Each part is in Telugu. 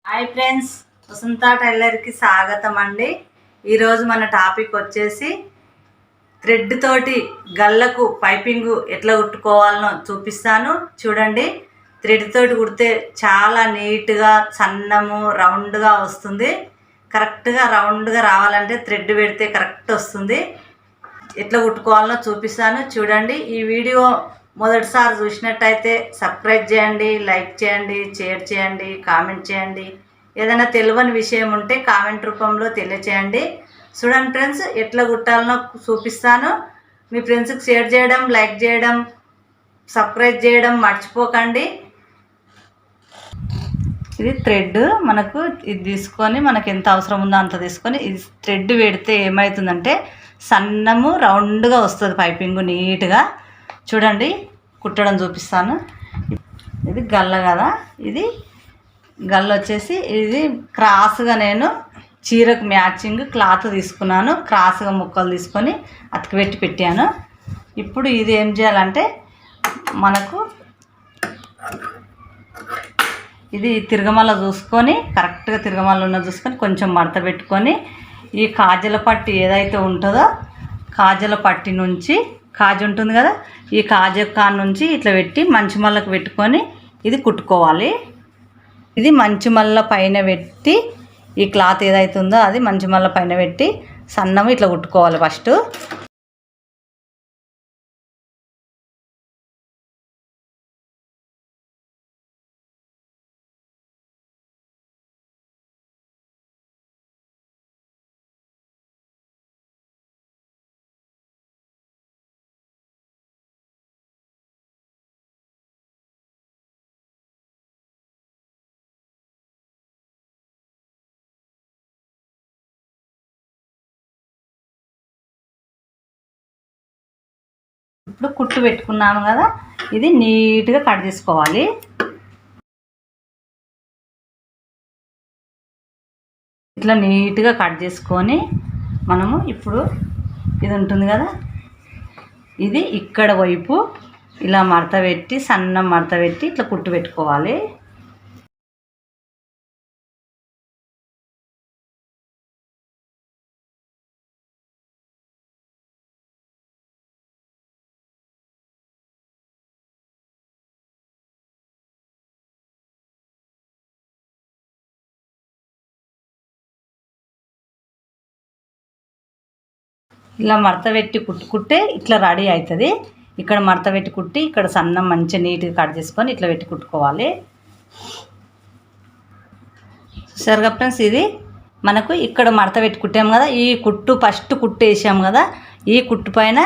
హాయ్ ఫ్రెండ్స్, వసంత టైలర్కి స్వాగతం అండి. ఈరోజు మన టాపిక్ వచ్చేసి థ్రెడ్ తోటి గల్లకు పైపింగ్ ఎట్లా కుట్టుకోవాలనో చూపిస్తాను. చూడండి, థ్రెడ్ తోటి కుడితే చాలా నీట్గా సన్నము రౌండ్గా వస్తుంది. కరెక్ట్గా రౌండ్గా రావాలంటే థ్రెడ్ పెడితే కరెక్ట్ వస్తుంది. ఎట్లా కుట్టుకోవాలనో చూపిస్తాను. చూడండి, ఈ వీడియో మొదటిసారి చూసినట్టయితే సబ్స్క్రైబ్ చేయండి, లైక్ చేయండి, షేర్ చేయండి, కామెంట్ చేయండి. ఏదైనా తెలియని విషయం ఉంటే కామెంట్ రూపంలో తెలియచేయండి. చూడండి ఫ్రెండ్స్, ఎట్లా కుట్టాలనో చూపిస్తాను. మీ ఫ్రెండ్స్కి షేర్ చేయడం, లైక్ చేయడం, సబ్స్క్రైబ్ చేయడం మర్చిపోకండి. ఇది థ్రెడ్ మనకు ఇది తీసుకొని మనకు ఎంత అవసరం ఉందో అంత తీసుకొని ఇది థ్రెడ్ పెడితే ఏమవుతుందంటే సన్నము రౌండ్గా వస్తుంది పైపింగ్ నీట్గా. చూడండి, కుట్టడం చూపిస్తాను. ఇది గల్ల కదా, ఇది గల్ల వచ్చేసి ఇది క్రాస్గా నేను చీరకు మ్యాచింగ్ క్లాత్ తీసుకున్నాను. క్రాస్గా ముక్కలు తీసుకొని అతికిపెట్టి పెట్టాను. ఇప్పుడు ఇది ఏం చేయాలంటే మనకు ఇది తిరగమల్ల చూసుకొని కరెక్ట్గా తిరగమల్ల ఉన్న చూసుకొని కొంచెం మడత పెట్టుకొని ఈ కాజల పట్టి ఏదైతే ఉంటుందో కాజల పట్టి నుంచి కాజు ఉంటుంది కదా, ఈ కాజు కాడ నుంచి ఇట్లా పెట్టి మంచి మళ్ళకు పెట్టుకొని ఇది కుట్టుకోవాలి. ఇది మంచి మల్ల పైన పెట్టి ఈ క్లాత్ ఏదైతే ఉందో అది మంచి మల్ల పైన పెట్టి సన్నము ఇట్లా కుట్టుకోవాలి ఫస్ట్. ఇప్పుడు కుట్టు పెట్టుకున్నాము కదా, ఇది నీట్గా కట్ చేసుకోవాలి. ఇట్లా నీట్గా కట్ చేసుకొని మనము ఇప్పుడు ఇది ఉంటుంది కదా, ఇది ఇక్కడ వైపు ఇలా మడత పెట్టి సన్నం మడత పెట్టి ఇట్లా కుట్టు పెట్టుకోవాలి. ఇలా మడత పెట్టి కుట్టుకుంటే ఇట్లా రెడీ అవుతుంది. ఇక్కడ మడత పెట్టి కుట్టి ఇక్కడ సన్నం మంచిగా నీట్గా కట్ చేసుకొని ఇట్లా పెట్టి కుట్టుకోవాలి. సరిగా ఫ్రెండ్స్, ఇది మనకు ఇక్కడ మడత పెట్టి కుట్టాము కదా, ఈ కుట్టు ఫస్ట్ కుట్టు వేసాము కదా, ఈ కుట్టు పైన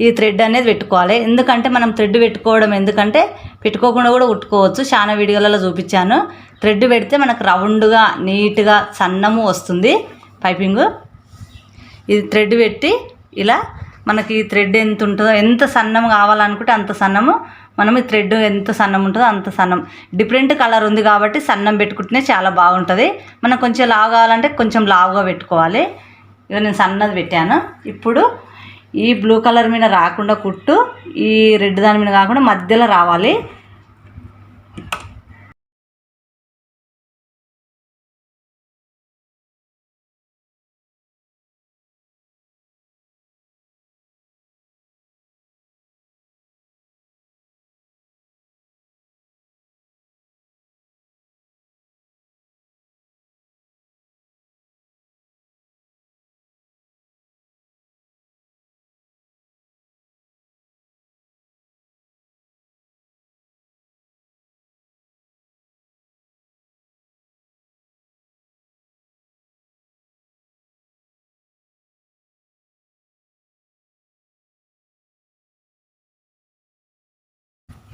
ఈ థ్రెడ్ అనేది పెట్టుకోవాలి. ఎందుకంటే మనం థ్రెడ్ పెట్టుకోవడం ఎందుకంటే పెట్టుకోకుండా కూడా కుట్టుకోవచ్చు. చాలా వీడియోలలో చూపించాను. థ్రెడ్ పెడితే మనకు రౌండ్గా నీట్గా సన్నము వస్తుంది పైపింగు. ఇది థ్రెడ్ పెట్టి ఇలా మనకి థ్రెడ్ ఎంత ఉంటుందో ఎంత సన్నం కావాలనుకుంటే అంత సన్నము మనం ఈ థ్రెడ్ ఎంత సన్నం ఉంటుందో అంత సన్నం. డిఫరెంట్ కలర్ ఉంది కాబట్టి సన్నం పెట్టుకుంటేనే చాలా బాగుంటుంది. మనం కొంచెం లావు కావాలంటే కొంచెం లావుగా పెట్టుకోవాలి. ఇక నేను సన్నది పెట్టాను. ఇప్పుడు ఈ బ్లూ కలర్ మీద రాకుండా కుట్టు ఈ రెడ్ దాని మీద కాకుండా మధ్యలో రావాలి.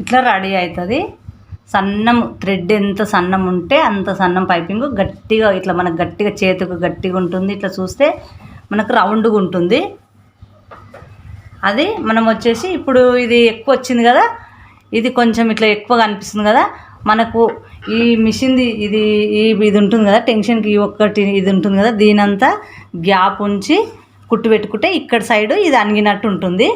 ఇట్లా రెడీ అవుతుంది. సన్నం థ్రెడ్ ఎంత సన్నం ఉంటే అంత సన్నం పైపింగ్ గట్టిగా ఇట్లా మనకు గట్టిగా చేతికి గట్టిగా ఉంటుంది. ఇట్లా చూస్తే మనకు రౌండ్గా ఉంటుంది. అది మనం వచ్చేసి ఇప్పుడు ఇది ఎక్కువ వచ్చింది కదా, ఇది కొంచెం ఇట్లా ఎక్కువగా అనిపిస్తుంది కదా, మనకు ఈ మిషన్ది ఇది ఇది ఉంటుంది కదా టెన్షన్కి ఈ ఒక్కటి ఇది ఉంటుంది కదా, దీనంతా గ్యాప్ ఉంచి కుట్టు పెట్టుకుంటే ఇక్కడ సైడు ఇది అణిగినట్టు ఉంటుంది.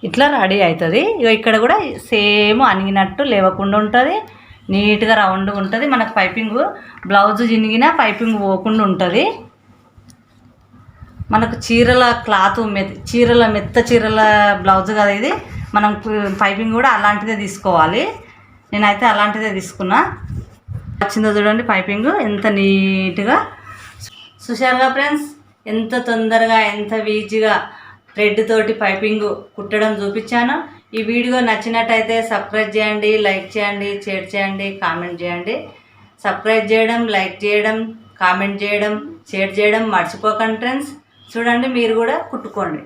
ఇట్లా రెడీ అవుతుంది. ఇక ఇక్కడ కూడా సేమ్ అణిగినట్టు లేవకుండా ఉంటుంది, నీట్గా రౌండ్గా ఉంటుంది. మనకు పైపింగ్ బ్లౌజ్ చినిగినా పైపింగ్ పోకుండా ఉంటుంది. మనకు చీరల క్లాత్ చీరల మెత్త చీరల బ్లౌజ్ కదా ఇది, మనం పైపింగ్ కూడా అలాంటిదే తీసుకోవాలి. నేనైతే అలాంటిదే తీసుకున్నా. వచ్చిందో చూడండి పైపింగ్ ఎంత నీట్గా. చూశారుగా ఫ్రెండ్స్, ఎంత తొందరగా ఎంత ఈజీగా థ్రెడ్ తోటి పైపింగ్ కుట్టడం చూపించాను. ఈ వీడియో నచ్చినట్టయితే సబ్స్క్రైబ్ చేయండి, లైక్ చేయండి, షేర్ చేయండి, కామెంట్ చేయండి. సబ్స్క్రైబ్ చేయడం, లైక్ చేయడం, కామెంట్ చేయడం, షేర్ చేయడం మర్చిపోకండి ఫ్రెండ్స్. చూడండి, మీరు కూడా కుట్టుకోండి.